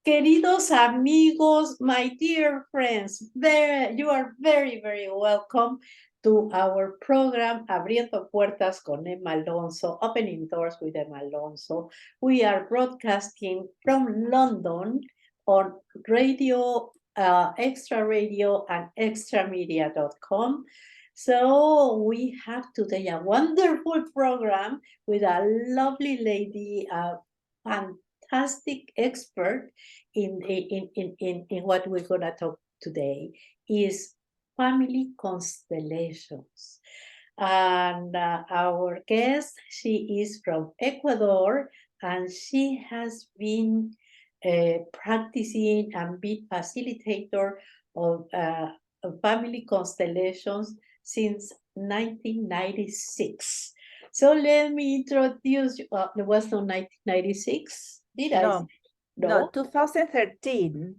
Queridos amigos, my dear friends, you are very, very welcome to our program Abriendo Puertas con Emma Alonso, Opening Doors with Emma Alonso. We are broadcasting from London on radio, extra radio and extramedia.com. So we have today a wonderful program with a lovely lady, a fantastic expert in what we're going to talk today is family constellations. And our guest, she is from Ecuador, and she has been practicing and being facilitator of family constellations since 1996. So let me introduce you. It was no 1996. Did I? No, No? 2013.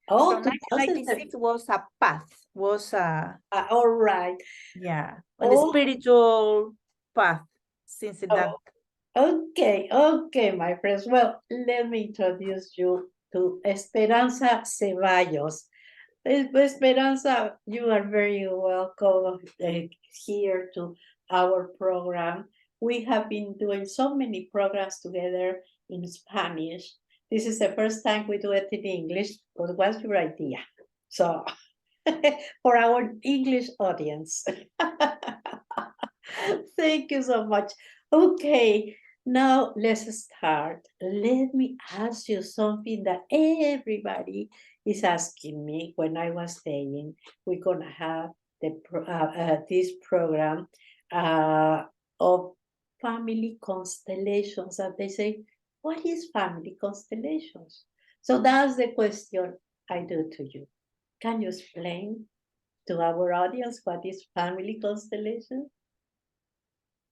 Oh, From 1996 was a path, was a, all right. yeah, a Oh, spiritual path since that. okay, my friends. Well, let me introduce you to Esperanza Cevallos. Esperanza, you are very welcome here to our program. We have been doing so many programs together in Spanish. This is the first time we do it in English. What was your idea? So, for our English audience. Thank you so much. Okay, now let's start. Let me ask you something that everybody is asking me when I was saying we're gonna have this program of family constellations, and they say, "What is family constellations?" So that's the question I do to you. Can you explain to our audience what is family constellation?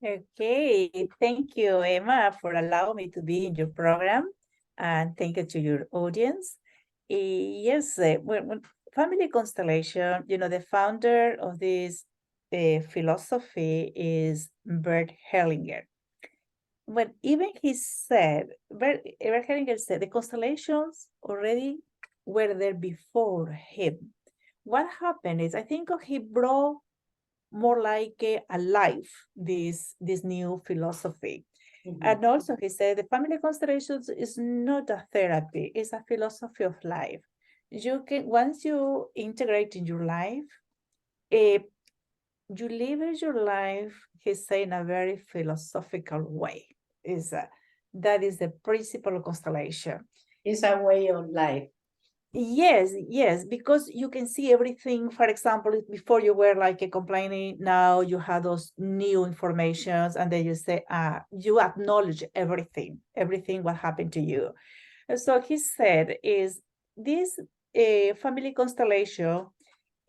Okay, thank you, Emma, for allowing me to be in your program. And thank you to your audience. Yes, when family constellation, the founder of this philosophy is Bert Hellinger. But even he said, Bert Hellinger said, the constellations already were there before him. What happened is, I think he brought more like alive this new philosophy. And also he said the family constellations is not a therapy, it's a philosophy of life. You can, once you integrate in your life, you live your life, he said, in a very philosophical way. That is the principle of constellation. It's a way of life. Yes, because you can see everything. For example, before you were like complaining, now you have those new informations, and then you say, you acknowledge everything what happened to you. And so he said is this family constellation,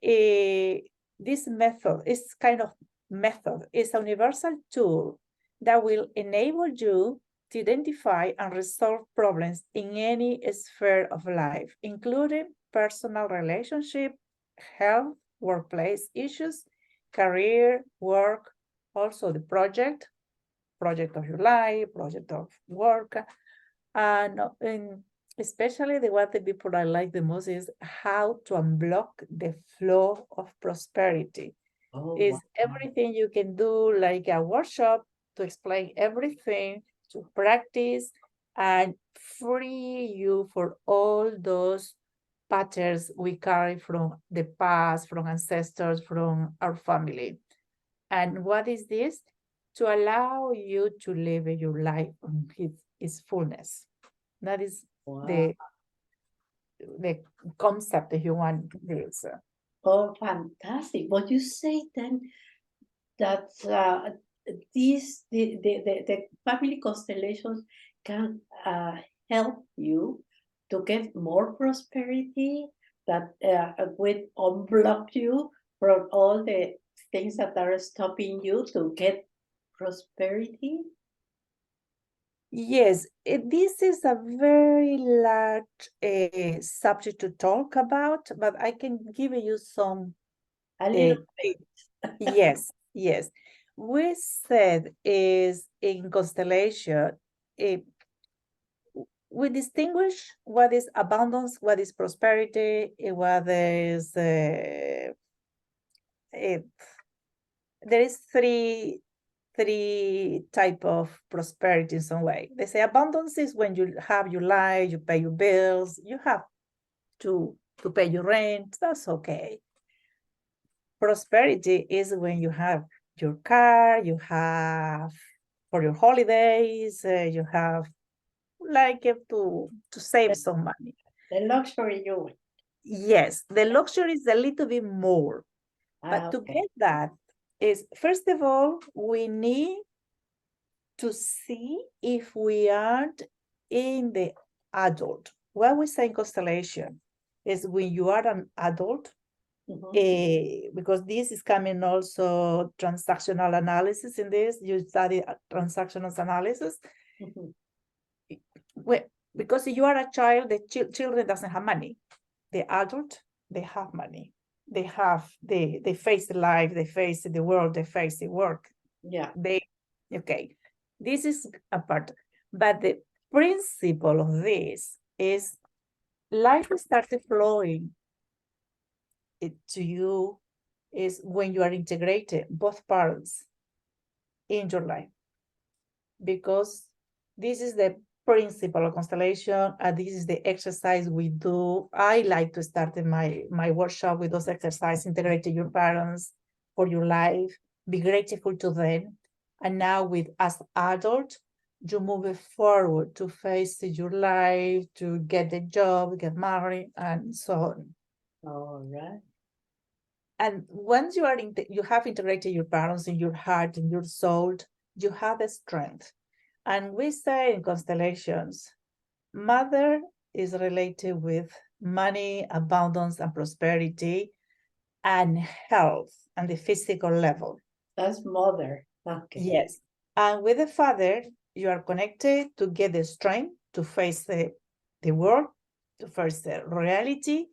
this method, is kind of method, is a universal tool that will enable you to identify and resolve problems in any sphere of life, including personal relationship, health, workplace issues, career, work, also the project of your life, project of work, and especially the one that people I like the most is how to unblock the flow of prosperity. Is wow. Everything you can do, like a workshop to explain everything, to practice and free you for all those patterns we carry from the past, from ancestors, from our family. And what is this? To allow you to live your life on its fullness. That is the concept that you want this. Oh, fantastic. What you say then that the family constellations can help you to get more prosperity, that will unblock you from all the things that are stopping you to get prosperity? Yes, this is a very large subject to talk about, but I can give you some. A little bit. Yes. We said is in constellation, we distinguish what is abundance, what is prosperity, what is there is three type of prosperity in some way. They say abundance is when you have your life, you pay your bills, you have to pay your rent, that's okay. Prosperity is when you have your car, you have for your holidays, you have like to save some money. The luxury you want. Yes, the luxury is a little bit more, but to Okay. get that is, first of all, we need to see if we aren't in the adult. What we say in constellation is when you are an adult, because this is coming also transactional analysis in this, you study transactional analysis. Because you are a child, the children doesn't have money. The adult, they have money. They face life, they face the world, they face the work. Yeah. Okay, this is a part. But the principle of this is life started flowing to you is when you are integrated, both parents in your life. Because this is the principle of constellation, and this is the exercise we do. I like to start in my workshop with those exercises, integrating your parents for your life, be grateful to them. And now with as adult, you move forward to face your life, to get a job, get married, and so on. All right. And once you are you have integrated your parents in your heart and your soul, you have the strength. And we say in constellations, mother is related with money, abundance, and prosperity, and health, and the physical level. That's mother. Okay. Yes. And with the father, you are connected to get the strength to face the world, to face the reality,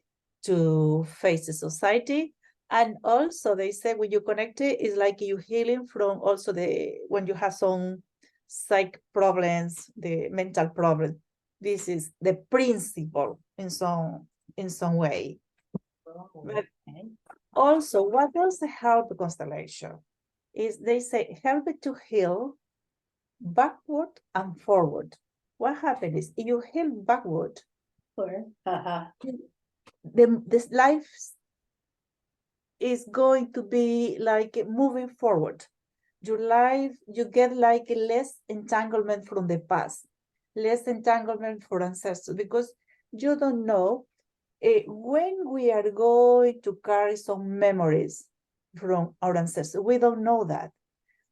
to face the society. And also they say when you connect it, it's like you healing from also when you have some psych problems, the mental problem. This is the principle in some way. Oh, But okay. also, what does help the constellation? Is they say help it to heal backward and forward. What happens is if you heal backward, this life is going to be like moving forward. Your life, you get like less entanglement from the past, less entanglement for ancestors, because you don't know when we are going to carry some memories from our ancestors. We don't know that.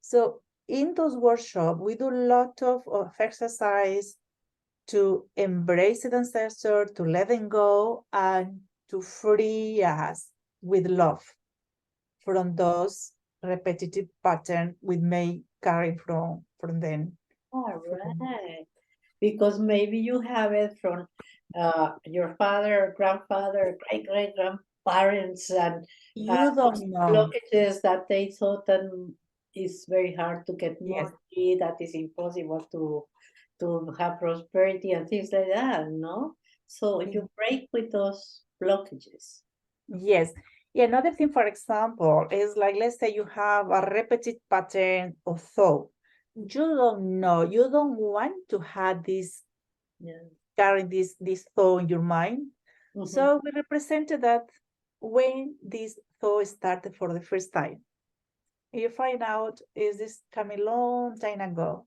So in those workshops, we do a lot of exercise to embrace the ancestor, to let them go, and to free us with love from those repetitive patterns we may carry from them. All right. Because maybe you have it from your father, grandfather, great grandparents, and You don't know. blockages that they thought that is very hard to get Yes. money, that is impossible to have prosperity and things like that, no? So you break with those blockages. Yes. Yeah, another thing, for example, is like, let's say you have a repeated pattern of thought. You don't know, you don't want to have this, carry this thought in your mind. So we represented that when this thought started for the first time, you find out is this coming long time ago.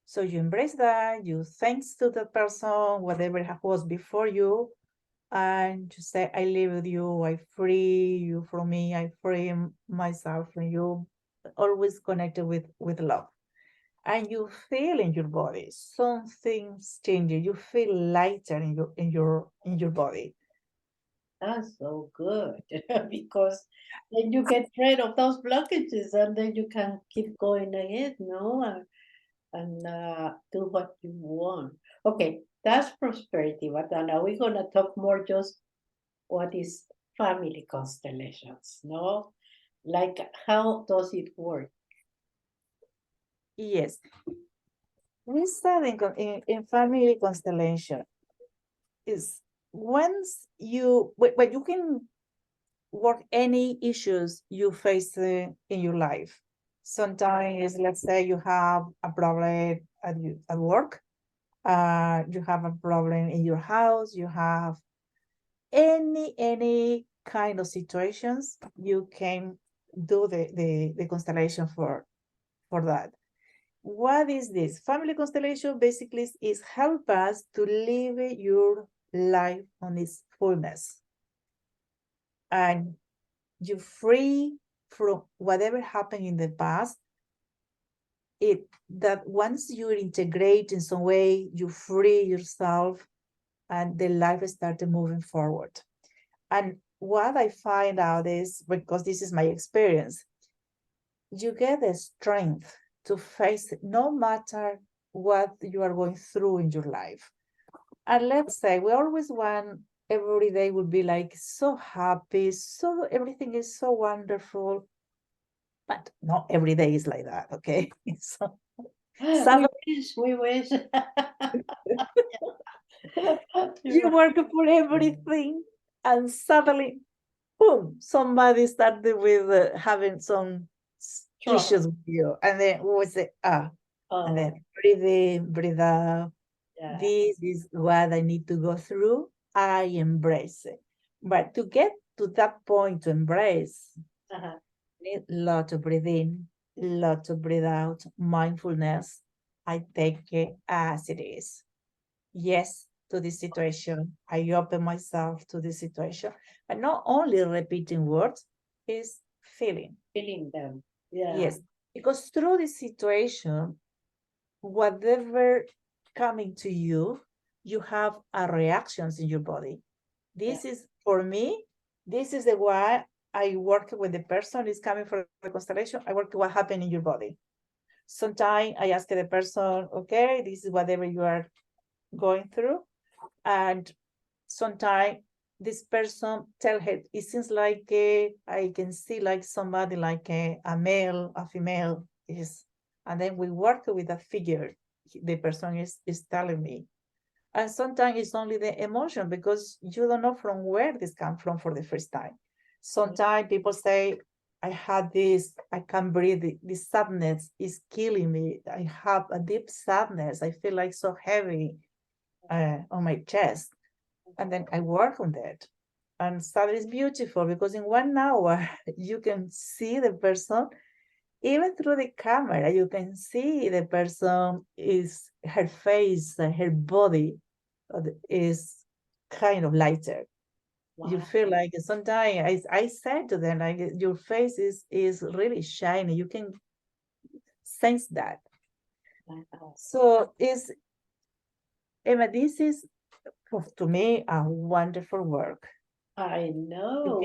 So you embrace that, you thanks to the person, whatever was before you, and you say, I live with you, I free you from me, I free myself from you, always connected with love. And you feel in your body, something's changing, you feel lighter in your body. That's so good because then you get rid of those blockages and then you can keep going ahead, no? And do what you want. Okay, that's prosperity, but now we're gonna talk more just what is family constellations, no? Like how does it work? Yes. We study in family constellation is once when you can work any issues you face in your life. Sometimes, let's say you have a problem at work, you have a problem in your house, you have any kind of situations, you can do the constellation for that. What is this? Family constellation basically is help us to live your life on its fullness. And you free from whatever happened in the past. It that once you integrate in some way, you free yourself and the life started moving forward. And what I find out is, because this is my experience, you get the strength to face it no matter what you are going through in your life. And let's say we always want every day would be like so happy, so everything is so wonderful. But not every day is like that, okay? So some We wish. you work for everything, and suddenly, boom, somebody started with having some issues with you, and then we say, and then breathe in, breathe out. Yeah. This is what I need to go through. I embrace it. But to get to that point to embrace, need a lot to breathe in, a lot to breathe out, mindfulness. I take it as it is. Yes to this situation. I open myself to this situation. But not only repeating words, is feeling. Feeling them. Yeah. Yes. Because through this situation, whatever coming to you, you have reactions in your body. This is for me, this is the why I work with the person is coming for the constellation. I work what happened in your body. Sometimes I ask the person, okay, this is whatever you are going through. And sometimes this person tell her, it seems like I can see like somebody like a male, a female is, and then we work with a figure the person is telling me. And sometimes it's only the emotion because you don't know from where this comes from for the first time. Sometimes people say, I had this, I can't breathe, this sadness is killing me. I have a deep sadness. I feel like so heavy on my chest. And then I work on that. And that is beautiful because in 1 hour, you can see the person, even through the camera, you can see the person is her face, her body is kind of lighter. Wow. You feel like sometimes I said to them, like your face is really shiny. You can sense that. Wow. So Emma, this is to me a wonderful work. I know.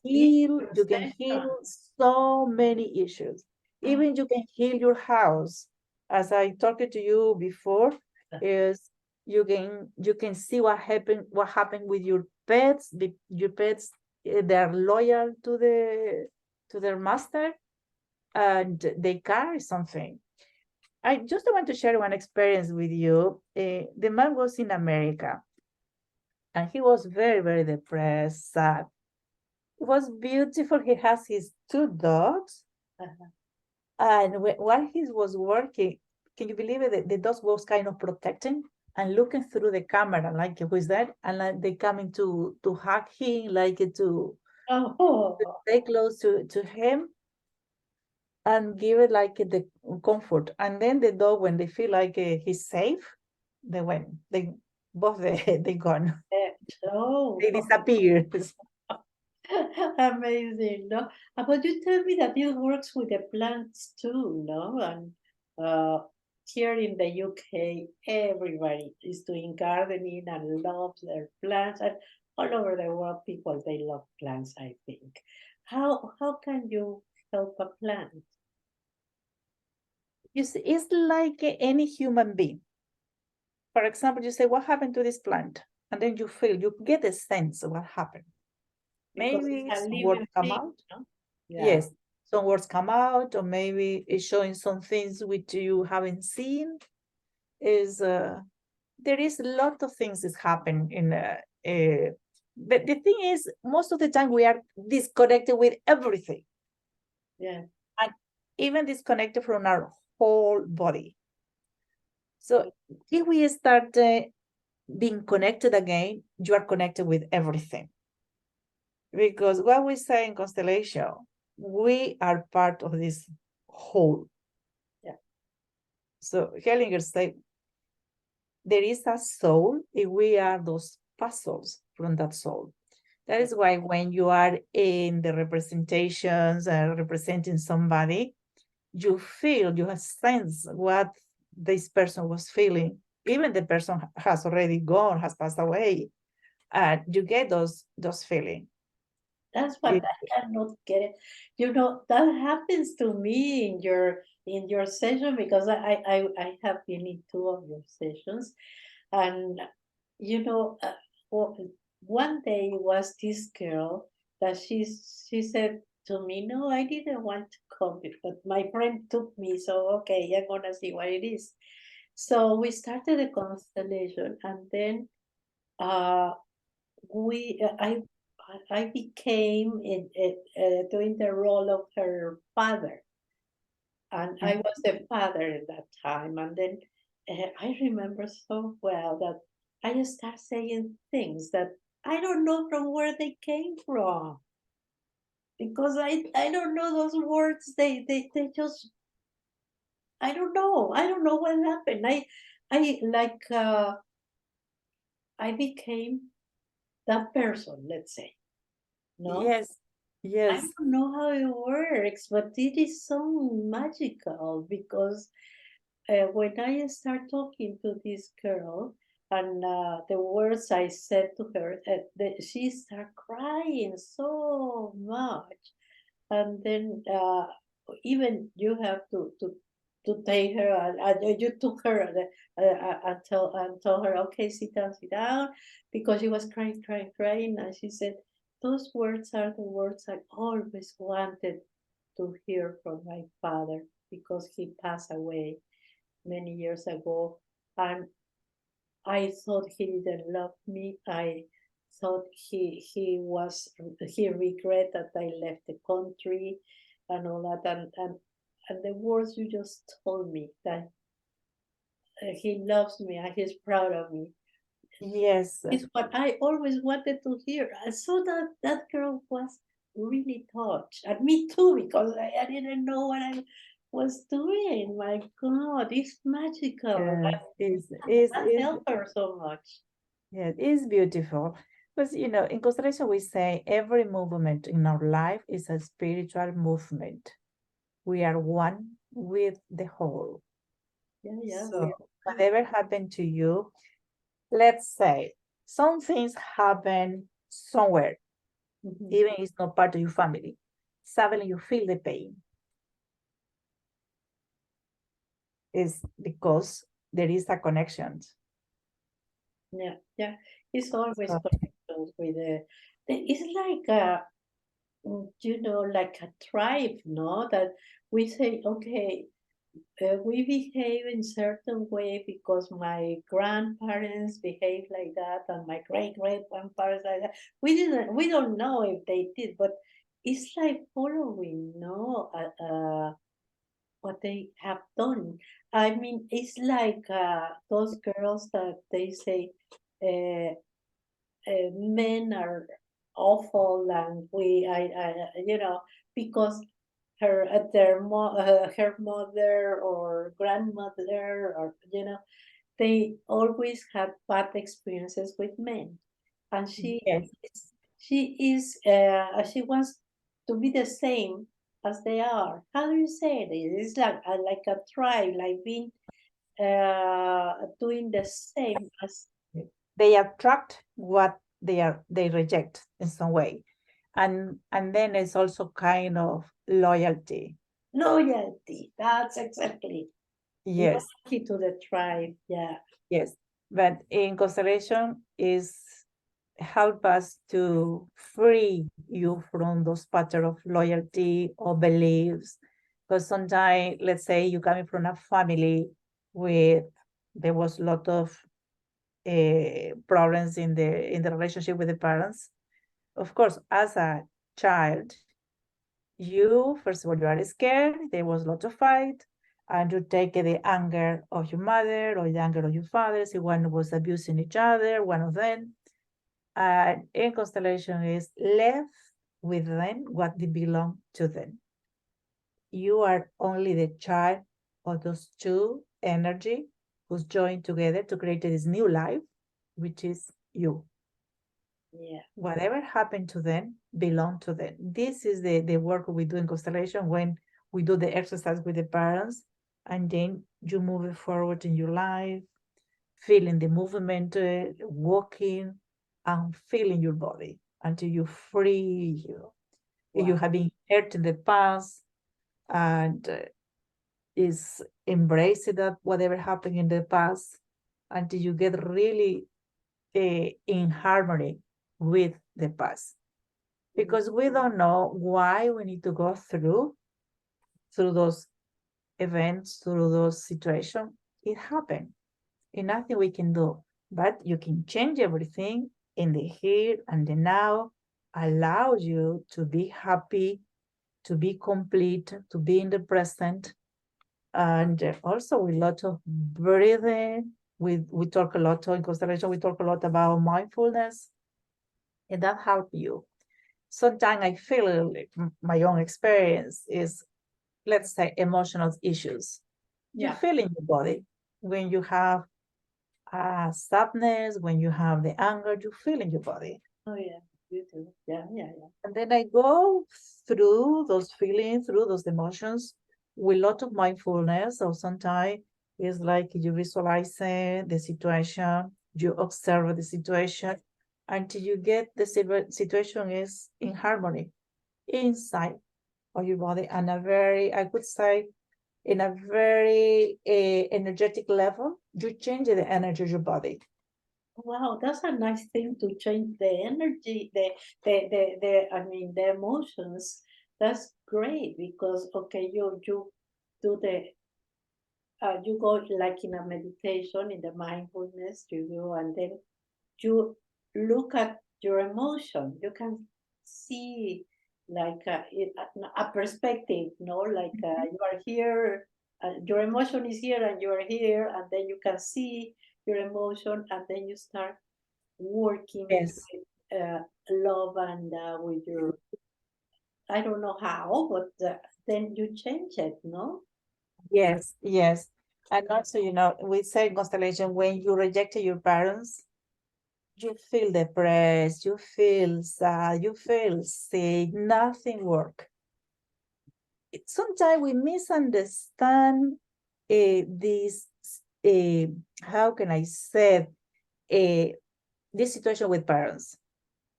You can heal so many issues. Even you can heal your house. As I talked to you before, is you can see what happened with your pets. Your pets, they're loyal to their master, and they carry something. I just want to share one experience with you. The man was in America, and he was very, very depressed, sad. It was beautiful. He has his 2 dogs. And while he was working, can you believe it? The dogs was kind of protecting and looking through the camera, like who is that? And like they coming to hug him, like to stay close to him and give it like the comfort. And then the dog, when they feel like he's safe, they both they gone. They disappear. Amazing, no? But you tell me that it works with the plants too, no? And here in the UK, everybody is doing gardening and loves their plants, and all over the world, people they love plants. I think. How can you help a plant? You see, it's like any human being. For example, you say, what happened to this plant? And then you get a sense of what happened. Because maybe it's a some words living come thing, out. no? Yes, some words come out, or maybe it's showing some things which you haven't seen. is there is a lot of things that happen in but the thing is, most of the time we are disconnected with everything. Yeah. And even disconnected from our whole body. So if we start being connected again, you are connected with everything. Because what we say in constellation, we are part of this whole. Yeah. So Hellinger said, there is a soul, if we are those puzzles from that soul. That is why when you are in the representations representing somebody, you feel, you have sense what this person was feeling. Even the person has already gone, has passed away. You get those feelings. That's what I cannot get it. You know, that happens to me in your session because I have been in two of your sessions, and you know, one day was this girl that she said to me, "No, I didn't want to come, but my friend took me, so okay, I'm gonna see what it is." So we started a constellation, and then uh, we I became doing the role of her father, and I was the father at that time. And then I remember so well that I start saying things that I don't know from where they came from, because I don't know those words. They just, I don't know what happened. I like I became that person, let's say. No, Yes, I yes, don't know how it works, but it is so magical because when I start talking to this girl, and the words I said to her, she start crying so much, and then even you have to take her, and you took her and told her, okay, sit down, because she was crying, crying, crying, and she said, those words are the words I always wanted to hear from my father, because he passed away many years ago, and I thought he didn't love me. I thought he regret that I left the country and all that, and the words you just told me, that he loves me and he's proud of me, yes, is what I always wanted to hear. And so that girl was really touched, and me too, because I didn't know what I was doing. My God, it's magical. yes, That helped her so much. yeah, it's beautiful. Because, you know, in Constellation, we say every movement in our life is a spiritual movement. We are one with the whole. Yeah, yeah. So whatever happened to you, let's say some things happen somewhere, Mhm. even if it's not part of your family. Suddenly you feel the pain. Is because there is a connection. Yeah, yeah. It's always So, connected with it's like a, you know, like a tribe, no? That we say, okay, we behave in certain way because my grandparents behave like that, and my great grandparents like that. We don't know if they did, but it's like following, no? What they have done. I mean, it's like those girls that they say uh, men are awful, and you know, because her mother or grandmother, or you know, they always had bad experiences with men, and yes, she wants to be the same as they are. How do you say it? It's like a tribe, like being doing the same as they attract what they reject in some way. And then it's also kind of loyalty. loyalty. That's exactly Yes, loyalty to the tribe. Yeah. yes. But in constellation is help us to free you from those pattern of loyalty or beliefs. Because sometimes, let's say you coming from a family with there was a lot of problems in the relationship with the parents. Of course, as a child, you, first of all, you are scared, there was a lot of fight, and you take the anger of your mother or the anger of your father, so one was abusing each other, one of them. And in constellation is left with them what they belong to them. You are only the child of those two energy who's joined together to create this new life, which is you. Yeah. Whatever happened to them belong to them. This is the work we do in constellation when we do the exercise with the parents, and then you move it forward in your life, feeling the movement, walking, and feeling your body until you free you. If you Wow. have been hurt in the past and is embracing that whatever happened in the past until you get really in harmony with the past. Because we don't know why we need to go through those events, through those situations. It happened. And nothing we can do. But you can change everything in the here and the now, allow you to be happy, to be complete, to be in the present. And also with a lot of breathing. We talk a lot in constellation, we talk a lot about mindfulness, and that helps you. Sometimes I feel like my own experience is, let's say, emotional issues. You Yeah. feel in your body when you have sadness, when you have the anger, you feel in your body. Oh yeah, you do. Yeah, yeah, yeah. And then I go through those feelings, through those emotions with a lot of mindfulness. So sometimes it's like you visualize the situation, you observe the situation until you get the situation is in harmony inside of your body, and a very, I could say, in a very energetic level, you change the energy of your body. Wow, that's a nice thing to change the energy, I mean, the emotions. That's great because, okay, you do you go like in a meditation, in the mindfulness, you go and then you look at your emotion. You can see like a perspective, no? Like you are here, your emotion is here and you are here, and then you can see your emotion, and then you start working Yes, with love and with your, I don't know how, but then you change it, no? yes, yes. And also, we say in constellation, when you rejected your parents, you feel depressed, you feel sad, you feel sick, nothing work. Sometimes we misunderstand this, how can I say, this situation with parents.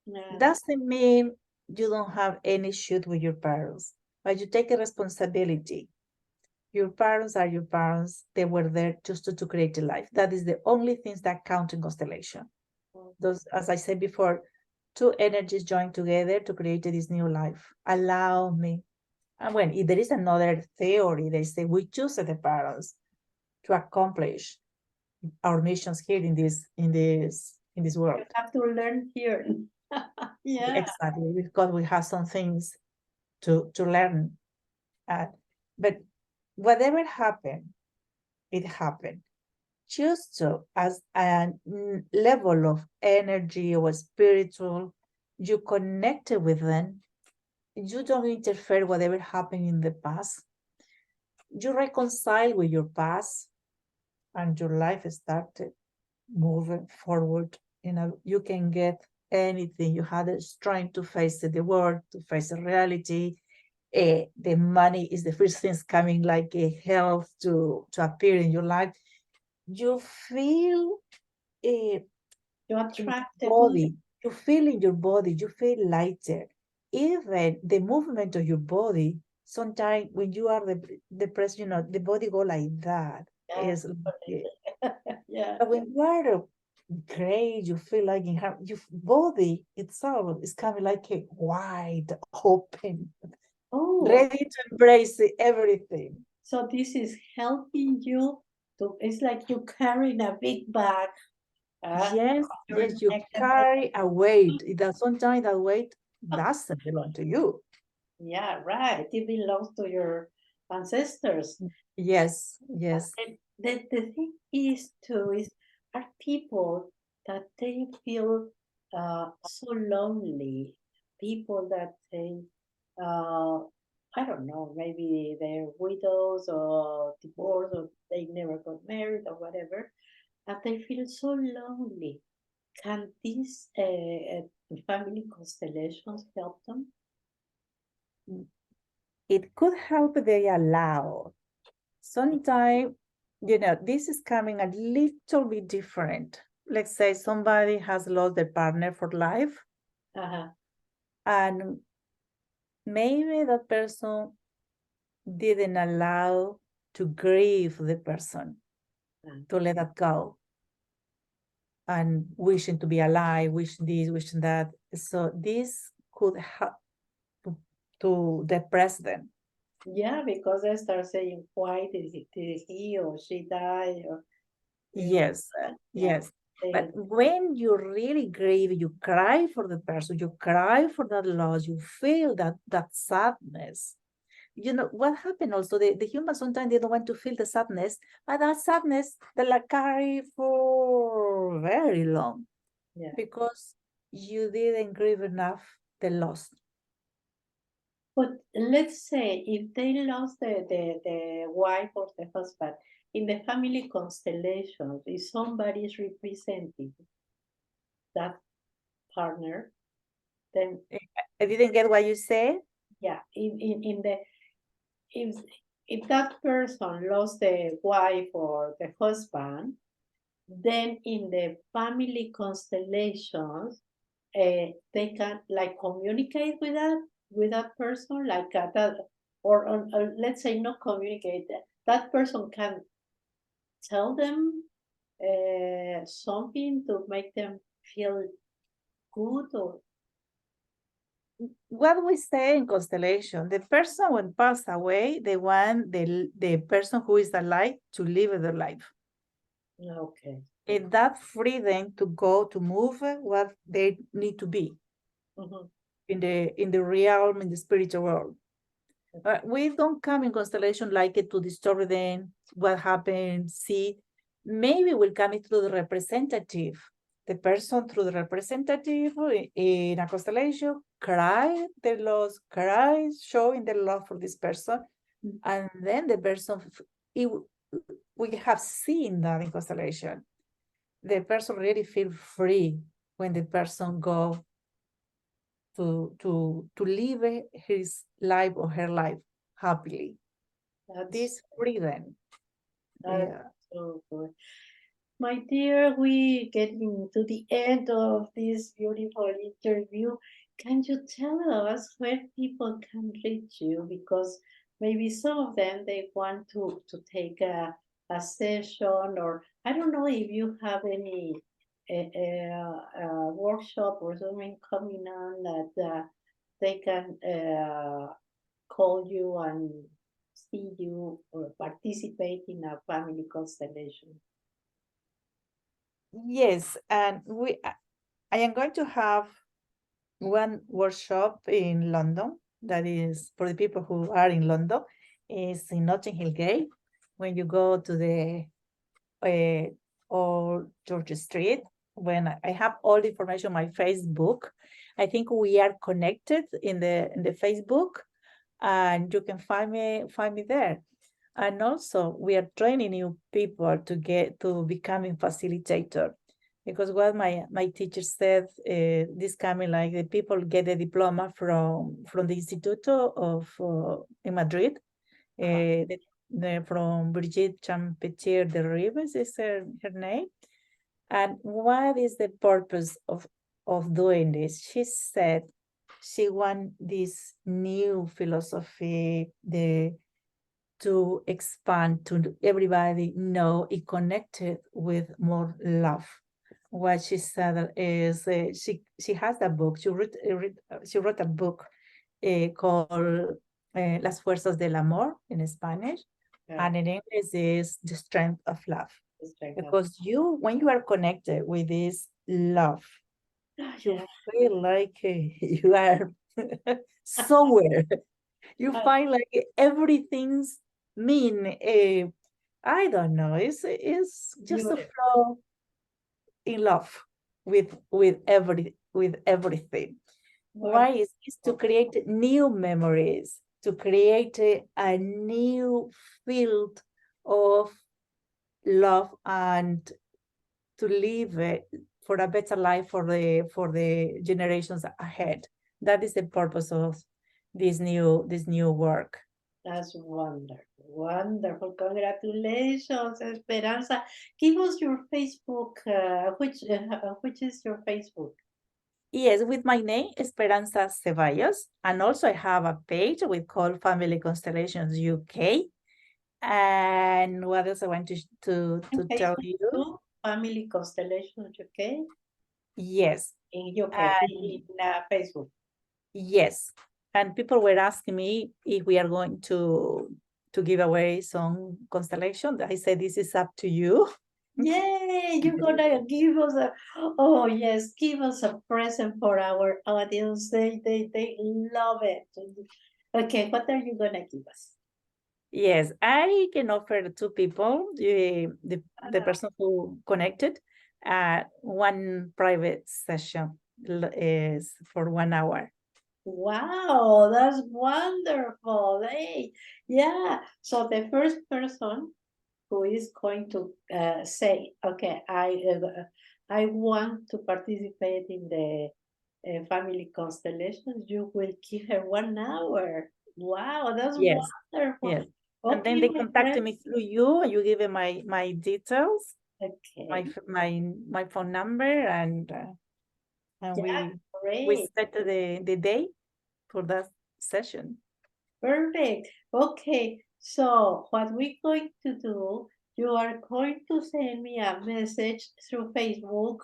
Yeah. Doesn't mean you don't have any issue with your parents, but you take a responsibility. Your parents are your parents. They were there just to create a life. That is the only things that count in constellation. Those, as I said before, two energies join together to create this new life. Allow me. And when if there is another theory, they say we choose the parents to accomplish our missions here in this world. You have to learn here. Yeah. Exactly, because we have some things to learn. But whatever happened, it happened. Just so as a level of energy or spiritual, you connected with them. You don't interfere whatever happened in the past. You reconcile with your past, and your life started moving forward. You can get anything. You had a strength to face the world, to face the reality. The money is the first things coming, like a health to appear in your life. You feel You in attract the your good. body. You feel in your body. You feel lighter. Even the movement of your body. Sometimes when you are depressed, the body go like that. Yeah. Is Yeah. but when you are great, you feel like your body itself is coming like a wide open, Oh, ready to embrace everything. so this is helping you it's like you carrying a big bag. Yes, your yes, you neck and carry a weight. That sometimes that weight doesn't belong to you. yeah, right. It belongs to your ancestors. Yes, yes. And the thing is too is are people that they feel so lonely. People that they I don't know, maybe they're widows or divorced or they never got married or whatever, and they feel so lonely. Can these family constellations help them? It could help they allow. Sometimes, this is coming a little bit different. Let's say somebody has lost their partner for life, Uh-huh. and maybe that person didn't allow to grieve the person, to let that go, and wishing to be alive, wishing this, wishing that. So this could help to depress them. Yeah, because they start saying, why did he or she die? Or, Yes, yeah, yes. But when you really grieve, you cry for the person, you cry for that loss, you feel that sadness. What happened also, the humans sometimes they don't want to feel the sadness, but that sadness they like carry for very long yeah. because you didn't grieve enough the loss. But let's say if they lost the wife or the husband in the family constellations, if somebody is representing that partner, then I didn't get what you said. yeah, in the if if that person lost the wife or the husband, then in the family constellations, they can like communicate with that person, like that, or let's say not communicate. That person can tell them something to make them feel good, or What we say in constellation, the person when pass away, they want the person who is alive to live their life. okay. And that freedom to go to move what they need to be Mm-hmm. in the realm, in the spiritual world. We don't come in constellation like it to disturb them, what happened, see. Maybe we'll come it through the representative. The person through the representative in a constellation cry their loss, cry, showing their love for this person. And then the person, we have seen that in constellation. The person really feel free when the person go to live his life or her life happily. This freedom. That's Yeah. so good. My dear, we getting to the end of this beautiful interview. Can you tell us where people can reach you? Because maybe some of them they want to take a session, or I don't know if you have any workshop or something coming on that they can call you and see you or participate in a family constellation. Yes, and I am going to have one workshop in London that is for the people who are in London. Is in Notting Hill Gate. When you go to the Old George Street, when I have all the information on my Facebook, I think we are connected in the Facebook, and you can find me there. And also, we are training new people to get to becoming facilitator, because what my teacher said, this coming like the people get a diploma from the Instituto of in Madrid, from Brigitte Champetier de Ribes is her name. And what is the purpose of doing this? She said she want this new philosophy, to expand to everybody know it connected with more love. What she said is she has a book. She wrote a book called Las Fuerzas del Amor in Spanish, And in English is the strength of love. Strength of- Because when you are connected with this love, you Yeah. feel like you are somewhere. You find like everything's mean. I don't know. It's just a Beautiful. flow in love with everything. Why is to create new memories, to create a new field of love and to live for a better life for the generations ahead. That is the purpose of this new work. That's wonderful. Wonderful. Congratulations, Esperanza. Give us your Facebook. Which is your Facebook? Yes, with my name, Esperanza Cevallos. And also I have a page we call Family Constellations UK. And what else I want to tell Facebook you? too? Family Constellations UK? Yes. In UK, in Facebook. Yes. And people were asking me if we are going to give away some constellation. I said, this is up to you. Yay, you're gonna give us oh yes, give us a present for our audience. They love it. Okay, what are you gonna give us? Yes, I can offer two people, the person who connected, one private session is for 1 hour. Wow, that's wonderful. Hey, yeah. So the first person who is going to say, okay, I want to participate in the family constellations, you will give her 1 hour. Wow, that's Yes, wonderful. yes. And then Okay, they my contacted me friends. through you, and you give them my details, Okay, my phone number, and yeah, we great. set the day for that session. Perfect. Okay, so what we're going to do, you are going to send me a message through Facebook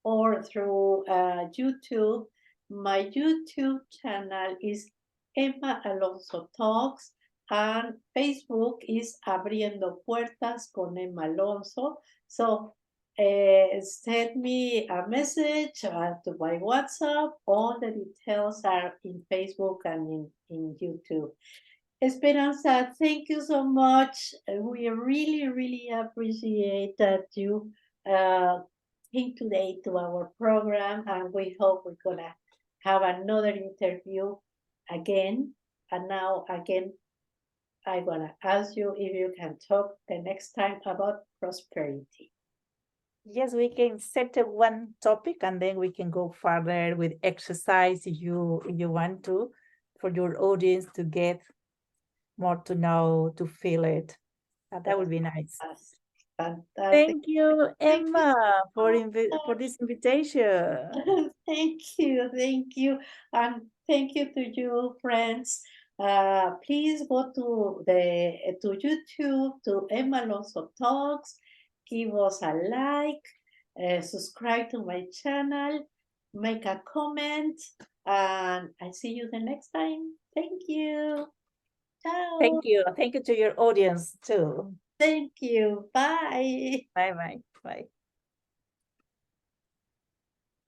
or through YouTube. My YouTube channel is Emma Alonso Talks and Facebook is Abriendo Puertas con Emma Alonso. So send me a message to my WhatsApp. All the details are in Facebook and in YouTube. Esperanza, thank you so much. We really, really appreciate that you came today to our program, and we hope we're gonna have another interview again. And now, again, I wanna ask you if you can talk the next time about prosperity. Yes, we can set one topic and then we can go further with exercise if you want to, for your audience to get more to know, to feel it. That would be nice. That's fantastic. Thank you, Thank you Emma, for so this invitation. Thank you, and thank you to you, friends. Please go to YouTube to Emma Alonso Talks. Give us a like, subscribe to my channel, make a comment, and I see you the next time. Thank you. Ciao. Thank you. Thank you to your audience too. Thank you. Bye. Bye bye. Bye.